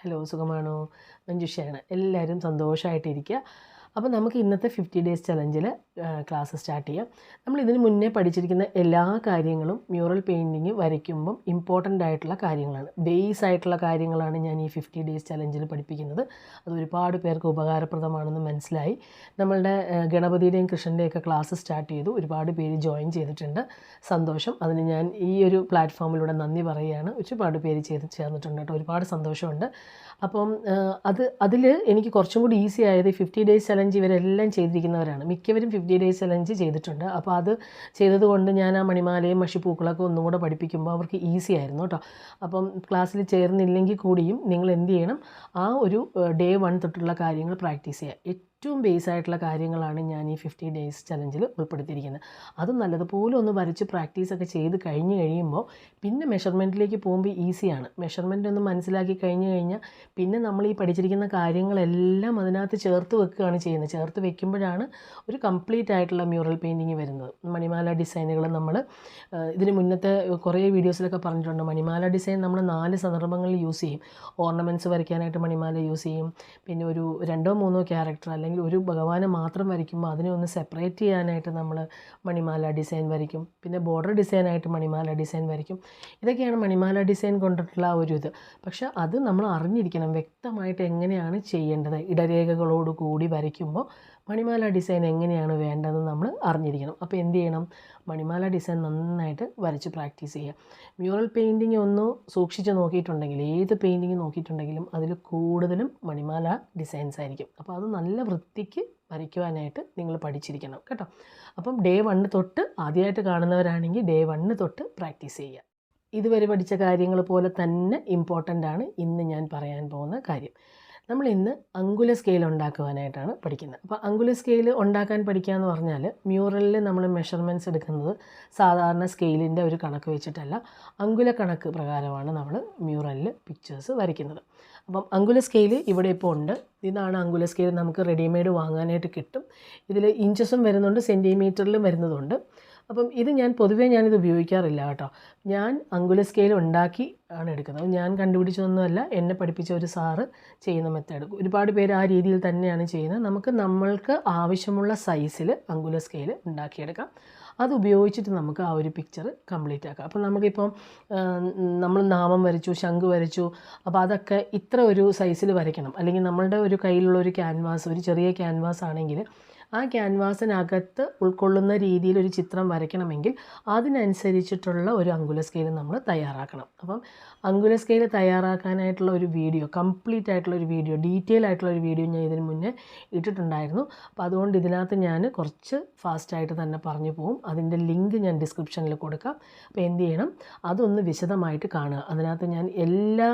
Hello, സുഖമാണോ? മഞ്ജുഷയാണ്. എല്ലാവരും സന്തോഷമായിട്ടിരിക്കുക. അപ്പോൾ നമുക്ക് ഇന്നത്തെ 50 ഡേയ്സ് ചലഞ്ചിൽ ക്ലാസ് സ്റ്റാർട്ട് ചെയ്യാം. നമ്മൾ ഇതിന് മുന്നേ പഠിച്ചിരിക്കുന്ന എല്ലാ കാര്യങ്ങളും മ്യൂറൽ പെയിൻറ്റിങ് വരയ്ക്കുമ്പം ഇമ്പോർട്ടൻ്റ് ആയിട്ടുള്ള കാര്യങ്ങളാണ്, ബേസ് ആയിട്ടുള്ള കാര്യങ്ങളാണ് ഞാൻ ഈ 50 ഡേയ്സ് ചലഞ്ചിൽ പഠിപ്പിക്കുന്നത്. അത് ഒരുപാട് പേർക്ക് ഉപകാരപ്രദമാണെന്ന് മനസ്സിലായി. നമ്മളുടെ ഗണപതിയുടെയും കൃഷ്ണൻ്റെയൊക്കെ ക്ലാസ് സ്റ്റാർട്ട് ചെയ്തു. ഒരുപാട് പേര് ജോയിൻ ചെയ്തിട്ടുണ്ട്. സന്തോഷം. അതിന് ഞാൻ ഈ ഒരു പ്ലാറ്റ്ഫോമിലൂടെ നന്ദി പറയുകയാണ്. ഒരുപാട് പേര് ചേർന്നിട്ടുണ്ട് കേട്ടോ. ഒരുപാട് സന്തോഷമുണ്ട്. അപ്പം അതിൽ എനിക്ക് കുറച്ചും കൂടി ഈസി ആയത് 50 ഡേയ്സ് ചലഞ്ച് ഇവരെല്ലാം ചെയ്തിരിക്കുന്നവരാണ്. മിക്കവരും 50 ഡേയ്സ് ചലഞ്ച് ചെയ്തിട്ടുണ്ട്. അപ്പോൾ അത് ചെയ്തതുകൊണ്ട് ഞാൻ ആ മണിമാലയും മഷിപ്പൂക്കളൊക്കെ ഒന്നും കൂടെ പഠിപ്പിക്കുമ്പോൾ അവർക്ക് ഈസി ആയിരുന്നു കേട്ടോ. അപ്പം ക്ലാസ്സിൽ ചേർന്നില്ലെങ്കിൽ കൂടിയും നിങ്ങൾ എന്ത് ചെയ്യണം, ആ ഒരു ഡേ 1 തൊട്ടുള്ള കാര്യങ്ങൾ പ്രാക്ടീസ് ചെയ്യുക. ഏറ്റവും ബേസ് ആയിട്ടുള്ള കാര്യങ്ങളാണ് ഞാൻ ഈ 50 ഡേയ്സ് ചലഞ്ചിൽ ഉൾപ്പെടുത്തിയിരിക്കുന്നത്. അതും നല്ലതുപോലെ ഒന്ന് വരച്ച് പ്രാക്ടീസൊക്കെ ചെയ്ത് കഴിയുമ്പോൾ പിന്നെ മെഷർമെൻറ്റിലേക്ക് പോകുമ്പോൾ ഈസിയാണ്. മെഷർമെൻറ്റ് ഒന്ന് മനസ്സിലാക്കി കഴിഞ്ഞാൽ പിന്നെ നമ്മൾ ഈ പഠിച്ചിരിക്കുന്ന കാര്യങ്ങളെല്ലാം അതിനകത്ത് ചേർത്ത് വെക്കുകയാണ് ചെയ്യുന്നത്. ചേർത്ത് വെക്കുമ്പോഴാണ് ഒരു കംപ്ലീറ്റ് ആയിട്ടുള്ള മ്യൂറൽ പെയിൻറ്റിങ് വരുന്നത്. മണിമാല ഡിസൈനുകൾ നമ്മൾ ഇതിന് മുന്നത്തെ കുറേ വീഡിയോസിലൊക്കെ പറഞ്ഞിട്ടുണ്ട്. മണിമാല ഡിസൈൻ നമ്മൾ 4 സന്ദർഭങ്ങളിൽ യൂസ് ചെയ്യും. ഓർണമെൻറ്റ്സ് വരയ്ക്കാനായിട്ട് മണിമാല യൂസ് ചെയ്യും. പിന്നെ ഒരു 2-3 ക്യാരക്ടർ അല്ലെങ്കിൽ ഒരു ഭഗവാനെ മാത്രം വരയ്ക്കുമ്പോൾ അതിനെ ഒന്ന് സെപ്പറേറ്റ് ചെയ്യാനായിട്ട് നമ്മൾ മണിമാല ഡിസൈൻ വരയ്ക്കും. പിന്നെ ബോർഡർ ഡിസൈനായിട്ട് മണിമാല ഡിസൈൻ വരയ്ക്കും. ഇതൊക്കെയാണ് മണിമാല ഡിസൈൻ കൊണ്ടിട്ടുള്ള ഒരു ഇത്. പക്ഷേ അത് നമ്മൾ അറിഞ്ഞിരിക്കണം വ്യക്തമായിട്ട് എങ്ങനെയാണ് ചെയ്യേണ്ടത്. ഇടരേഖകളോട് കൂടി വരയ്ക്കുമ്പോൾ മണിമാല ഡിസൈൻ എങ്ങനെയാണ് വേണ്ടതെന്ന് നമ്മൾ അറിഞ്ഞിരിക്കണം. അപ്പോൾ എന്ത് ചെയ്യണം, മണിമാല ഡിസൈൻ നന്നായിട്ട് വരച്ച് പ്രാക്ടീസ് ചെയ്യുക. മ്യൂറൽ പെയിൻറ്റിങ് ഒന്ന് സൂക്ഷിച്ച് നോക്കിയിട്ടുണ്ടെങ്കിൽ, ഏത് പെയിൻറ്റിങ് നോക്കിയിട്ടുണ്ടെങ്കിലും അതിൽ കൂടുതലും മണിമാല ഡിസൈൻസ് ആയിരിക്കും. അപ്പോൾ അത് നല്ല വൃത്തിക്ക് വരയ്ക്കുവാനായിട്ട് നിങ്ങൾ പഠിച്ചിരിക്കണം കേട്ടോ. അപ്പം ഡേ 1 തൊട്ട് ആദ്യമായിട്ട് കാണുന്നവരാണെങ്കിൽ ഡേ 1 തൊട്ട് പ്രാക്ടീസ് ചെയ്യുക. ഇതുവരെ പഠിച്ച കാര്യങ്ങൾ പോലെ തന്നെ ഇമ്പോർട്ടൻ്റ് ആണ് ഇന്ന് ഞാൻ പറയാൻ പോകുന്ന കാര്യം. നമ്മൾ ഇന്ന് അങ്കുല സ്കെയിൽ ഉണ്ടാക്കുവാനായിട്ടാണ് പഠിക്കുന്നത്. അപ്പോൾ അങ്കുല സ്കെയിൽ ഉണ്ടാക്കാൻ പഠിക്കുക എന്ന് പറഞ്ഞാൽ മ്യൂറലിൽ നമ്മൾ മെഷർമെൻറ്റ്സ് എടുക്കുന്നത് സാധാരണ സ്കെയിലിൻ്റെ ഒരു കണക്ക് വെച്ചിട്ടല്ല, അങ്കുല കണക്ക് പ്രകാരമാണ് നമ്മൾ മ്യൂറലിൽ പിക്ചേഴ്സ് വരയ്ക്കുന്നത്. അപ്പം അങ്കുല സ്കെയിൽ ഇവിടെ ഇപ്പോൾ ഉണ്ട്. ഇതാണ് അങ്കുല സ്കെയിൽ. നമുക്ക് റെഡിമെയ്ഡ് വാങ്ങാനായിട്ട് കിട്ടും. ഇതിൽ ഇഞ്ചസും വരുന്നുണ്ട്, സെൻറ്റിമീറ്ററിലും വരുന്നതുണ്ട്. അപ്പം ഇത് ഞാനിത് ഉപയോഗിക്കാറില്ല കേട്ടോ. ഞാൻ അങ്കുല സ്കെയിൽ ഉണ്ടാക്കി ആണ് എടുക്കുന്നത്. ഞാൻ കണ്ടുപിടിച്ചതൊന്നുമല്ല, എന്നെ പഠിപ്പിച്ച ഒരു സാറ് ചെയ്യുന്ന മെത്തേഡ്. ഒരുപാട് പേര് ആ രീതിയിൽ തന്നെയാണ് ചെയ്യുന്നത്. നമ്മൾക്ക് ആവശ്യമുള്ള സൈസിൽ അങ്കുല സ്കെയിൽ ഉണ്ടാക്കിയെടുക്കാം. അത് ഉപയോഗിച്ചിട്ട് നമുക്ക് ആ ഒരു പിക്ചർ കംപ്ലീറ്റ് ആക്കാം. അപ്പം നമുക്കിപ്പം നമ്മൾ നാമം വരച്ചു, ശംഖ് വരച്ചു, അപ്പോൾ അതൊക്കെ ഇത്ര ഒരു സൈസിൽ വരയ്ക്കണം. അല്ലെങ്കിൽ നമ്മളുടെ ഒരു കയ്യിലുള്ള ഒരു ക്യാൻവാസ്, ഒരു ചെറിയ ക്യാൻവാസ് ആണെങ്കിൽ ആ ക്യാൻവാസിനകത്ത് ഉൾക്കൊള്ളുന്ന രീതിയിൽ ഒരു ചിത്രം വരയ്ക്കണമെങ്കിൽ അതിനനുസരിച്ചിട്ടുള്ള ഒരു അങ്കുല സ്കെയിൽ നമ്മൾ തയ്യാറാക്കണം. അപ്പം അങ്കുല സ്കെയിൽ തയ്യാറാക്കാനായിട്ടുള്ള ഒരു വീഡിയോ, കംപ്ലീറ്റ് ആയിട്ടുള്ള ഒരു വീഡിയോ, ഡീറ്റെയിൽ ആയിട്ടുള്ള ഒരു വീഡിയോ ഞാൻ ഇതിന് മുന്നേ ഇട്ടിട്ടുണ്ടായിരുന്നു. അപ്പോൾ അതുകൊണ്ട് ഇതിനകത്ത് ഞാൻ കുറച്ച് ഫാസ്റ്റായിട്ട് തന്നെ പറഞ്ഞു പോകും. അതിൻ്റെ ലിങ്ക് ഞാൻ ഡിസ്ക്രിപ്ഷനിൽ കൊടുക്കാം. അപ്പോൾ എന്ത് ചെയ്യണം, അതൊന്ന് വിശദമായിട്ട് കാണുക. അതിനകത്ത് ഞാൻ എല്ലാ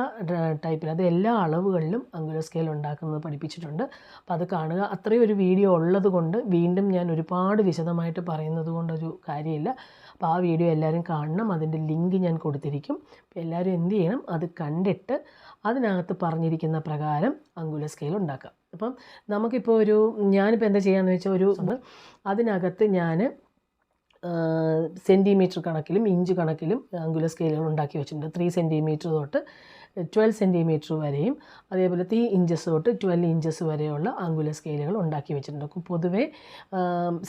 എല്ലാ അളവുകളിലും അങ്കുല സ്കെയിൽ ഉണ്ടാക്കുന്നത് പഠിപ്പിച്ചിട്ടുണ്ട്. അപ്പോൾ അത് കാണുക. അത്രയും ഒരു വീഡിയോ ഉള്ളത് കൊണ്ട് വീണ്ടും ഞാൻ ഒരുപാട് വിശദമായിട്ട് പറയുന്നത് കൊണ്ടൊരു കാര്യമില്ല. അപ്പോൾ ആ വീഡിയോ എല്ലാവരും കാണണം. അതിൻ്റെ ലിങ്ക് ഞാൻ കൊടുത്തിരിക്കും. അപ്പോൾ എല്ലാവരും എന്ത് ചെയ്യണം, അത് കണ്ടിട്ട് അതിനകത്ത് പറഞ്ഞിരിക്കുന്ന പ്രകാരം അങ്കുല സ്കെയിൽ ഉണ്ടാക്കാം. അപ്പം നമുക്കിപ്പോൾ ഞാനിപ്പോൾ എന്താ ചെയ്യാന്ന് വെച്ചാൽ അതിനകത്ത് ഞാൻ സെൻറ്റിമീറ്റർ കണക്കിലും ഇഞ്ച് കണക്കിലും അങ്കുല സ്കെയിലുകൾ ഉണ്ടാക്കി വെച്ചിട്ടുണ്ട്. 3 സെൻറ്റിമീറ്റർ തൊട്ട് 12 സെൻറ്റിമീറ്റർ വരെയും അതേപോലെ 3 ഇഞ്ചസ് തൊട്ട് 12 ഇഞ്ചസ് വരെയുള്ള അങ്കുല സ്കെയിലുകൾ ഉണ്ടാക്കി വെച്ചിട്ടുണ്ട്. പൊതുവേ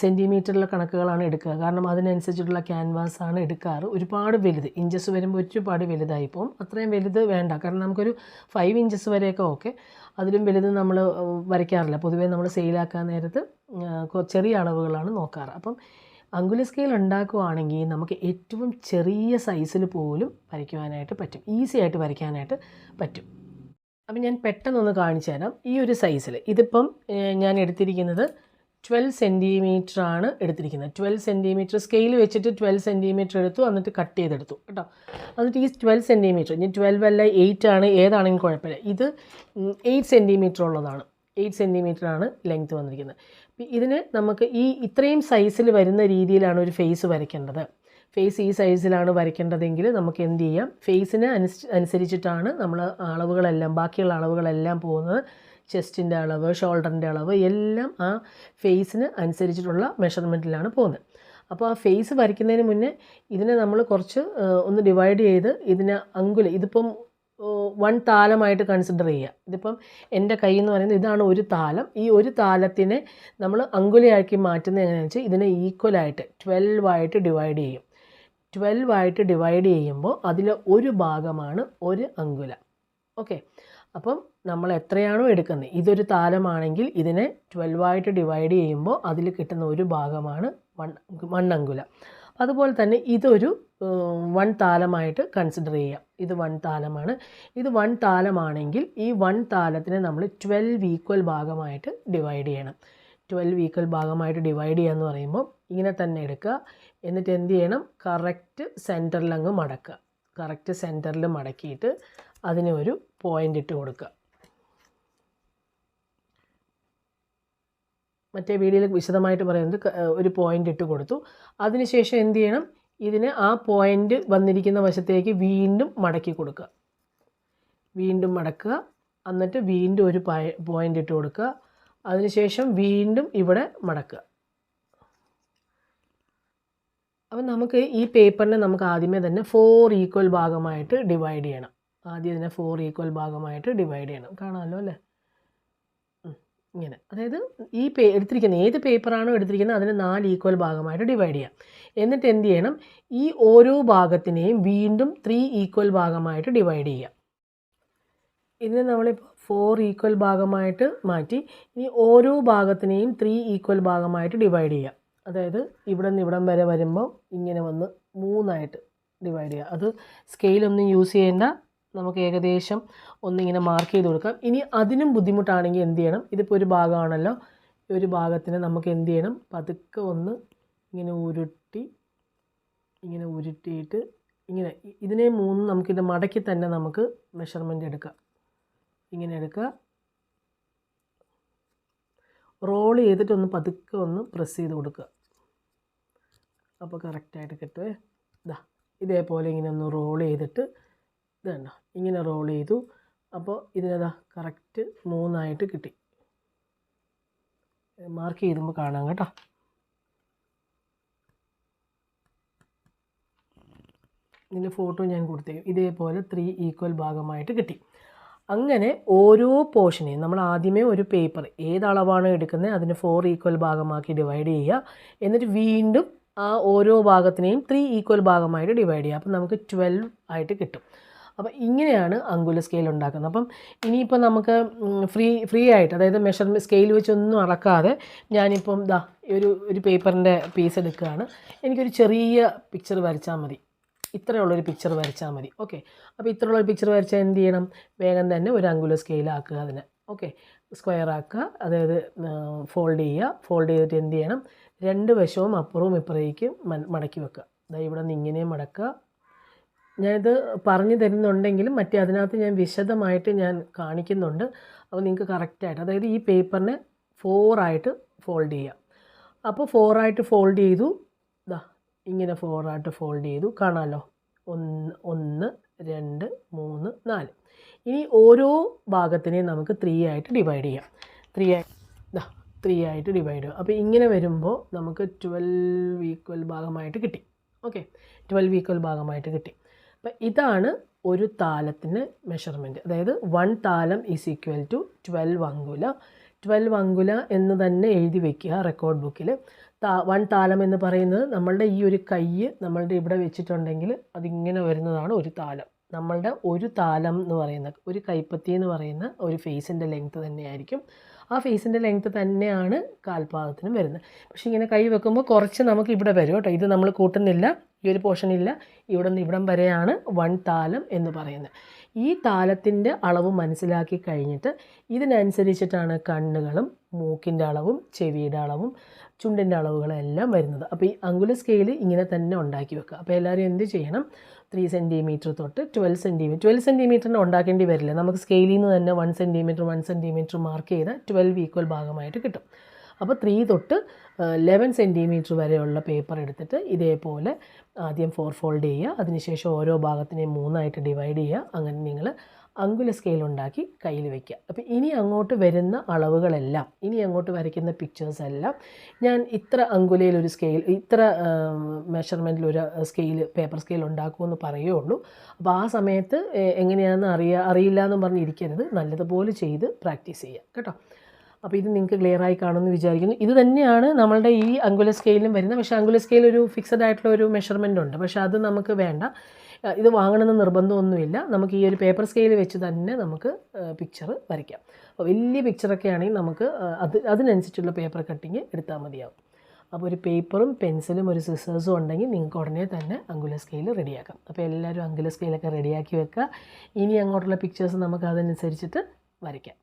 സെൻറ്റിമീറ്ററിലെ കണക്കുകളാണ് എടുക്കുക. കാരണം അതിനനുസരിച്ചിട്ടുള്ള ക്യാൻവാസാണ് എടുക്കാറ്. ഒരുപാട് വലുത് ഇഞ്ചസ് വരുമ്പോൾ ഒരുപാട് വലുതായി പോകും. അത്രയും വലുത് വേണ്ട. കാരണം നമുക്കൊരു 5 ഇഞ്ചസ് വരെയൊക്കെ ഓക്കെ. അതിലും വലുത് നമ്മൾ വരയ്ക്കാറില്ല. പൊതുവേ നമ്മൾ സെയിലാക്കാൻ നേരത്ത് ചെറിയ അളവുകളാണ് നോക്കാറ്. അപ്പം അങ്കുല സ്കെയിൽ ഉണ്ടാക്കുകയാണെങ്കിൽ നമുക്ക് ഏറ്റവും ചെറിയ സൈസിൽ പോലും വരയ്ക്കുവാനായിട്ട് പറ്റും, ഈസി ആയിട്ട് വരയ്ക്കാനായിട്ട് പറ്റും. അപ്പം ഞാൻ പെട്ടെന്നൊന്ന് കാണിച്ചു തരാം. ഈ ഒരു സൈസിൽ ഇതിപ്പം ഞാൻ എടുത്തിരിക്കുന്നത് 12 സെൻറ്റിമീറ്റർ ആണ് എടുത്തിരിക്കുന്നത്. 12 സെൻറ്റിമീറ്റർ സ്കെയിൽ വെച്ചിട്ട് 12 സെൻറ്റിമീറ്റർ എടുത്തു, എന്നിട്ട് കട്ട് ചെയ്തെടുത്തു കേട്ടോ. എന്നിട്ട് ഈ 12 സെൻറ്റിമീറ്റർ, ഇനി 12 അല്ല 8 ആണ്, ഏതാണെങ്കിലും കുഴപ്പമില്ല. ഇത് 8 സെൻറ്റിമീറ്റർ ഉള്ളതാണ്. 8 സെൻറ്റിമീറ്റർ ആണ് ലെങ്ത്ത് വന്നിരിക്കുന്നത്. ഇതിന് നമുക്ക് ഇത്രയും സൈസിൽ വരുന്ന രീതിയിലാണ് ഒരു ഫേസ് വരയ്ക്കേണ്ടത്. ഫേസ് ഈ സൈസിലാണ് വരയ്ക്കേണ്ടതെങ്കിൽ നമുക്ക് എന്ത് ചെയ്യാം, ഫേസിന് അനുസരിച്ചിട്ടാണ് നമ്മൾ ബാക്കിയുള്ള അളവുകളെല്ലാം പോകുന്നത്. ചെസ്റ്റിൻ്റെ അളവ്, ഷോൾഡറിൻ്റെ അളവ് എല്ലാം ആ ഫേസിന് അനുസരിച്ചിട്ടുള്ള മെഷർമെൻറ്റിലാണ് പോകുന്നത്. അപ്പോൾ ആ ഫേസ് വരയ്ക്കുന്നതിന് മുന്നേ ഇതിനെ നമ്മൾ കുറച്ച് ഒന്ന് ഡിവൈഡ് ചെയ്ത് ഇതിനെ ഇതിപ്പം 1 താലമായിട്ട് കൺസിഡർ ചെയ്യുക. ഇതിപ്പം എൻ്റെ കൈ എന്ന് പറയുന്നത് ഇതാണ് ഒരു താലം. ഈ ഒരു താലത്തിനെ നമ്മൾ അങ്കുലയാക്കി മാറ്റുന്നത് എങ്ങനെയാണെന്ന് വെച്ചാൽ ഇതിനെ ഈക്വലായിട്ട് 12 ആയിട്ട് ഡിവൈഡ് ചെയ്യും. 12 ആയിട്ട് ഡിവൈഡ് ചെയ്യുമ്പോൾ അതിൽ ഒരു ഭാഗമാണ് ഒരു അങ്കുല. ഓക്കെ, അപ്പം നമ്മൾ എത്രയാണോ എടുക്കുന്നത്, ഇതൊരു താലമാണെങ്കിൽ ഇതിനെ 12 ആയിട്ട് ഡിവൈഡ് ചെയ്യുമ്പോൾ അതിൽ കിട്ടുന്ന ഒരു ഭാഗമാണ് 1 അങ്കുല. അതുപോലെ തന്നെ ഇതൊരു 1 താലമായിട്ട് കൺസിഡർ ചെയ്യാം. ഇത് 1 താലമാണ്. ഇത് 1 താലമാണെങ്കിൽ ഈ 1 താലത്തിനെ നമ്മൾ 12 ഈക്വൽ ഭാഗമായിട്ട് ഡിവൈഡ് ചെയ്യണം. 12 ഈക്വൽ ഭാഗമായിട്ട് ഡിവൈഡ് ചെയ്യുക എന്ന് പറയുമ്പോൾ ഇങ്ങനെ തന്നെ എടുക്കുക. എന്നിട്ട് എന്ത് ചെയ്യണം, കറക്റ്റ് സെൻറ്ററിലങ്ങ് മടക്കുക. കറക്റ്റ് സെൻറ്ററിൽ മടക്കിയിട്ട് അതിന് ഒരു പോയിൻ്റ് ഇട്ട് കൊടുക്കുക. മറ്റേ വീഡിയോയിൽ വിശദമായിട്ട് പറയുന്നത് ഒരു പോയിൻ്റ് ഇട്ട് കൊടുത്തു. അതിനുശേഷം എന്ത് ചെയ്യണം, ഇതിനെ ആ പോയിൻ്റ് വന്നിരിക്കുന്ന വശത്തേക്ക് വീണ്ടും മടക്കി കൊടുക്കുക. വീണ്ടും മടക്കുക. എന്നിട്ട് വീണ്ടും ഒരു പോയിൻ്റ് ഇട്ട് കൊടുക്കുക. അതിനുശേഷം വീണ്ടും ഇവിടെ മടക്കുക. അപ്പം നമുക്ക് ഈ പേപ്പറിനെ നമുക്ക് ആദ്യമേ തന്നെ 4 ഈക്വൽ ഭാഗമായിട്ട് ഡിവൈഡ് ചെയ്യണം. ആദ്യം ഇതിനെ 4 ഈക്വൽ ഭാഗമായിട്ട് ഡിവൈഡ് ചെയ്യണം. കാണാമല്ലോ അല്ലേ? ഇങ്ങനെ, അതായത് ഈ എടുത്തിരിക്കുന്ന ഏത് പേപ്പറാണോ എടുത്തിരിക്കുന്നത് അതിന് 4 ഈക്വൽ ഭാഗമായിട്ട് ഡിവൈഡ് ചെയ്യാം. എന്നിട്ട് എന്ത് ചെയ്യണം, ഈ ഓരോ ഭാഗത്തിനെയും വീണ്ടും 3 ഈക്വൽ ഭാഗമായിട്ട് ഡിവൈഡ് ചെയ്യാം. ഇതിനെ നമ്മളിപ്പോൾ 4 ഈക്വൽ ഭാഗമായിട്ട് മാറ്റി. ഇനി ഓരോ ഭാഗത്തിനെയും 3 ഈക്വൽ ഭാഗമായിട്ട് ഡിവൈഡ് ചെയ്യാം. അതായത് ഇവിടെ നിന്ന് ഇവിടം വരെ വരുമ്പോൾ ഇങ്ങനെ വന്ന് 3ആയിട്ട് ഡിവൈഡ് ചെയ്യുക. അത് സ്കെയിലൊന്നും യൂസ് ചെയ്യേണ്ട, നമുക്ക് ഏകദേശം ഒന്നിങ്ങനെ മാർക്ക് ചെയ്ത് കൊടുക്കാം. ഇനി അതിനും ബുദ്ധിമുട്ടാണെങ്കിൽ എന്ത് ചെയ്യണം, ഇതിപ്പോൾ ഒരു ഭാഗമാണല്ലോ, ഈ ഒരു ഭാഗത്തിന് നമുക്ക് എന്ത് ചെയ്യണം, പതുക്കെ ഒന്ന് ഇങ്ങനെ ഉരുട്ടിയിട്ട് ഇങ്ങനെ ഇതിനെ 3 നമുക്കിത് മടക്കി തന്നെ നമുക്ക് മെഷർമെൻറ്റ് എടുക്കാം. ഇങ്ങനെ എടുക്കുക, റോൾ ചെയ്തിട്ട് ഒന്ന് പതുക്കെ ഒന്ന് പ്രസ് ചെയ്ത് കൊടുക്കുക. അപ്പോൾ കറക്റ്റായിട്ട് കിട്ടുമേ. ഇതേപോലെ ഇങ്ങനെ ഒന്ന് റോൾ ചെയ്തിട്ട് ഇതുണ്ടോ, ഇങ്ങനെ റോൾ ചെയ്തു. അപ്പോൾ ഇതിനതാ കറക്റ്റ് 3ആയിട്ട് കിട്ടി. മാർക്ക് ചെയ്തുമ്പോൾ കാണാം കേട്ടോ. ഇതിൻ്റെ ഫോട്ടോ ഞാൻ കൊടുത്തേക്കും. ഇതേപോലെ 3 ഈക്വൽ ഭാഗമായിട്ട് കിട്ടി. അങ്ങനെ ഓരോ പോർഷനെയും നമ്മൾ ആദ്യമേ ഒരു പേപ്പർ ഏതളവാണ് എടുക്കുന്നത് അതിന് 4 ഈക്വൽ ഭാഗമാക്കി ഡിവൈഡ് ചെയ്യുക. എന്നിട്ട് വീണ്ടും ആ ഓരോ ഭാഗത്തിനെയും 3 ഈക്വൽ ഭാഗമായിട്ട് ഡിവൈഡ് ചെയ്യുക. അപ്പം നമുക്ക് 12 ആയിട്ട് കിട്ടും. അപ്പോൾ ഇങ്ങനെയാണ് അങ്കുല സ്കെയിൽ ഉണ്ടാക്കുന്നത്. അപ്പം ഇനിയിപ്പോൾ നമുക്ക് ഫ്രീ ആയിട്ട്, അതായത് മെഷർമെൻറ്റ് സ്കെയിൽ വെച്ചൊന്നും അളക്കാതെ ഞാനിപ്പം ഒരു പേപ്പറിൻ്റെ പീസ് എടുക്കുകയാണ്. എനിക്കൊരു ചെറിയ പിക്ചർ വരച്ചാൽ മതി. ഇത്രയുള്ളൊരു പിക്ചർ വരച്ചാൽ മതി. ഓക്കെ, അപ്പോൾ ഇത്രയുള്ളൊരു പിക്ചർ വരച്ചാൽ എന്ത് ചെയ്യണം, വേഗം തന്നെ ഒരു അങ്കുല സ്കെയിലാക്കുക അതിനെ. ഓക്കെ, സ്ക്വയർ ആക്കുക. അതായത് ഫോൾഡ് ചെയ്യുക. ഫോൾഡ് ചെയ്തിട്ട് എന്ത് ചെയ്യണം, 2 വശവും അപ്പുറവും ഇപ്പുറേക്കും മടക്കി വെക്കുക. ഇവിടെ നിന്ന് ഇങ്ങനെ മടക്കുക. ഞാനിത് പറഞ്ഞു തരുന്നുണ്ടെങ്കിലും മറ്റേ അതിനകത്ത് ഞാൻ വിശദമായിട്ട് ഞാൻ കാണിക്കുന്നുണ്ട്. അപ്പോൾ നിങ്ങൾക്ക് കറക്റ്റായിട്ട്, അതായത് ഈ പേപ്പറിനെ 4 ആയിട്ട് ഫോൾഡ് ചെയ്യുക. അപ്പോൾ 4 ആയിട്ട് ഫോൾഡ് ചെയ്തു. ഇങ്ങനെ 4 ആയിട്ട് ഫോൾഡ് ചെയ്തു. കാണാമല്ലോ, 1 2 3 4. ഇനി ഓരോ ഭാഗത്തിനെയും നമുക്ക് 3 ആയിട്ട് ഡിവൈഡ് ചെയ്യാം. 3 ആയിട്ട് ഡിവൈഡ് ചെയ്യുക. അപ്പോൾ ഇങ്ങനെ വരുമ്പോൾ നമുക്ക് 12 ഈക്വൽ ഭാഗമായിട്ട് കിട്ടി. ഓക്കെ, 12 ഈക്വൽ ഭാഗമായിട്ട് കിട്ടി. അപ്പം ഇതാണ് ഒരു താലത്തിന് മെഷർമെൻറ്റ്. അതായത് 1 താലം ഈസ് ഈക്വൽ ടു 12 അങ്കുല. 12 അങ്കുല എന്ന് തന്നെ എഴുതി വയ്ക്കുക റെക്കോർഡ് ബുക്കിൽ. 1 താലം എന്ന് പറയുന്നത് നമ്മളുടെ ഈ ഒരു കൈ നമ്മളുടെ ഇവിടെ വെച്ചിട്ടുണ്ടെങ്കിൽ അതിങ്ങനെ വരുന്നതാണ് ഒരു താലം. നമ്മളുടെ ഒരു താലം എന്ന് പറയുന്ന ഒരു കൈപ്പത്തി എന്ന് പറയുന്ന ഒരു ഫേസിൻ്റെ ലെങ്ത്ത് തന്നെയായിരിക്കും. ആ ഫേസിൻ്റെ ലെങ്ത്ത് തന്നെയാണ് കാൽപാദത്തിനും വരുന്നത്. പക്ഷേ ഇങ്ങനെ കൈ വെക്കുമ്പോൾ കുറച്ച് നമുക്ക് ഇവിടെ വരും കേട്ടോ. ഇത് നമ്മൾ കൂട്ടുന്നില്ല, ഈ ഒരു പോർഷൻ ഇല്ല. ഇവിടെ നിന്ന് ഇവിടം വരെയാണ് 1 താലം എന്ന് പറയുന്നത്. ഈ താലത്തിൻ്റെ അളവ് മനസ്സിലാക്കി കഴിഞ്ഞിട്ട് ഇതിനനുസരിച്ചിട്ടാണ് കണ്ണുകളും മൂക്കിൻ്റെ അളവും ചെവിയുടെ അളവും ചുണ്ടിൻ്റെ അളവുകളെല്ലാം വരുന്നത്. അപ്പോൾ ഈ അങ്കുല സ്കെയിൽ ഇങ്ങനെ തന്നെ ഉണ്ടാക്കി വെക്കുക. അപ്പോൾ എല്ലാവരും എന്ത് ചെയ്യണം, 3 സെൻറ്റിമീറ്റർ തൊട്ട് 12 സെൻറ്റിമീറ്റർ 12 സെൻറ്റിമീറ്ററിന് ഉണ്ടാക്കേണ്ടി വരില്ല. നമുക്ക് സ്കെയിലിൽ നിന്ന് തന്നെ 1 സെൻറ്റിമീറ്റർ മാർക്ക് ചെയ്താൽ 12 ഈക്വൽ ഭാഗമായിട്ട് കിട്ടും. അപ്പോൾ 3 തൊട്ട് 11 സെൻറ്റിമീറ്റർ വരെയുള്ള പേപ്പർ എടുത്തിട്ട് ഇതേപോലെ ആദ്യം 4 ഫോൾഡ് ചെയ്യുക. അതിനുശേഷം ഓരോ ഭാഗത്തിനെയും 3 ആയിട്ട് ഡിവൈഡ് ചെയ്യുക. അങ്ങനെ നിങ്ങൾ അങ്കുല സ്കെയിൽ ഉണ്ടാക്കി കയ്യിൽ വയ്ക്കുക. അപ്പോൾ ഇനി അങ്ങോട്ട് വരുന്ന അളവുകളെല്ലാം, ഇനി അങ്ങോട്ട് വരയ്ക്കുന്ന പിക്ചേഴ്സ് എല്ലാം ഞാൻ ഇത്ര അങ്കുലയിൽ ഒരു സ്കെയിൽ, ഇത്ര മെഷർമെൻറ്റിൽ ഒരു സ്കെയിൽ, പേപ്പർ സ്കെയിൽ ഉണ്ടാക്കുമെന്ന് പറയുള്ളൂ. അപ്പോൾ ആ സമയത്ത് എങ്ങനെയാണെന്ന് അറിയില്ല എന്ന് പറഞ്ഞിരിക്കരുത്, നല്ലതുപോലെ ചെയ്ത് പ്രാക്ടീസ് ചെയ്യുക കേട്ടോ. അപ്പോൾ ഇത് നിങ്ങൾക്ക് ക്ലിയറായി കാണുമെന്ന് വിചാരിക്കുന്നു. ഇത് തന്നെയാണ് നമ്മളുടെ ഈ അങ്കുല സ്കെയിലും വരുന്നത്. പക്ഷേ അങ്കുല സ്കെയിൽ ഒരു ഫിക്സഡ് ആയിട്ടുള്ള ഒരു മെഷർമെൻ്റ് ഉണ്ട്, പക്ഷേ അത് നമുക്ക് വേണ്ട. ഇത് വാങ്ങണമെന്ന് നിർബന്ധമൊന്നുമില്ല. നമുക്ക് ഈ ഒരു പേപ്പർ സ്കെയിൽ വെച്ച് തന്നെ നമുക്ക് പിക്ചർ വരയ്ക്കാം. അപ്പോൾ വലിയ പിക്ചറൊക്കെ ആണെങ്കിൽ നമുക്ക് അതിനനുസരിച്ചുള്ള പേപ്പർ കട്ടിങ് എടുത്താൽ മതിയാവും. അപ്പോൾ ഒരു പേപ്പറും പെൻസിലും ഒരു സിസേഴ്സും ഉണ്ടെങ്കിൽ നിങ്ങൾക്ക് ഉടനെ തന്നെ അങ്കുല സ്കെയിൽ റെഡിയാക്കാം. അപ്പോൾ എല്ലാവരും അങ്കുല സ്കെയിലൊക്കെ റെഡിയാക്കി വെക്കുക. ഇനി അങ്ങോട്ടുള്ള പിക്ചേഴ്സ് നമുക്ക് അതനുസരിച്ചിട്ട് വരയ്ക്കാം.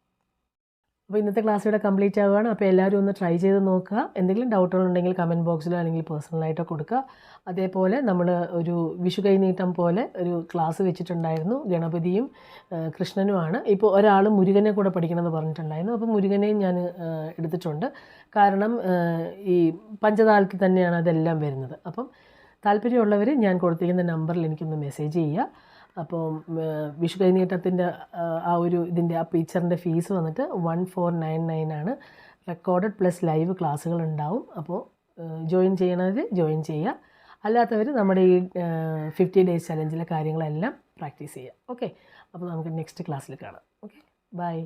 അപ്പോൾ ഇന്നത്തെ ക്ലാസ് ഇവിടെ കംപ്ലീറ്റ് ആവുകയാണ്. അപ്പോൾ എല്ലാവരും ഒന്ന് ട്രൈ ചെയ്ത് നോക്കുക. എന്തെങ്കിലും ഡൗട്ടുകളുണ്ടെങ്കിൽ കമൻറ്റ് ബോക്സിലോ അല്ലെങ്കിൽ പേഴ്സണലായിട്ടോ കൊടുക്കുക. അതേപോലെ നമ്മൾ ഒരു വിഷു കൈനീട്ടം പോലെ ഒരു ക്ലാസ് വെച്ചിട്ടുണ്ടായിരുന്നു. ഗണപതിയും കൃഷ്ണനുമാണ്. ഇപ്പോൾ ഒരാൾ മുരുകനെ കൂടെ പഠിക്കണമെന്ന് പറഞ്ഞിട്ടുണ്ടായിരുന്നു. അപ്പോൾ മുരുകനെയും ഞാൻ എടുത്തിട്ടുണ്ട്. കാരണം ഈ പഞ്ചതാൽക്ക് തന്നെയാണ് അതെല്ലാം വരുന്നത്. അപ്പം താല്പര്യമുള്ളവർ ഞാൻ കൊടുത്തിരിക്കുന്ന നമ്പറിൽ എനിക്കൊന്ന് മെസ്സേജ് ചെയ്യുക. അപ്പോൾ വിഷു കൈനീട്ടത്തിൻ്റെ ആ ഒരു ഇതിൻ്റെ ആ പിക്ചറിൻ്റെ ഫീസ് വന്നിട്ട് 1499 ആണ്. റെക്കോർഡഡ് പ്ലസ് ലൈവ് ക്ലാസ്സുകൾ ഉണ്ടാവും. അപ്പോൾ ജോയിൻ ചെയ്യണവർ ജോയിൻ ചെയ്യുക, അല്ലാത്തവർ നമ്മുടെ ഈ 50 ഡേയ്സ് ചലഞ്ചിലെ കാര്യങ്ങളെല്ലാം പ്രാക്ടീസ് ചെയ്യുക. ഓക്കെ, അപ്പോൾ നമുക്ക് നെക്സ്റ്റ് ക്ലാസ്സിൽ കാണാം. Okay, by.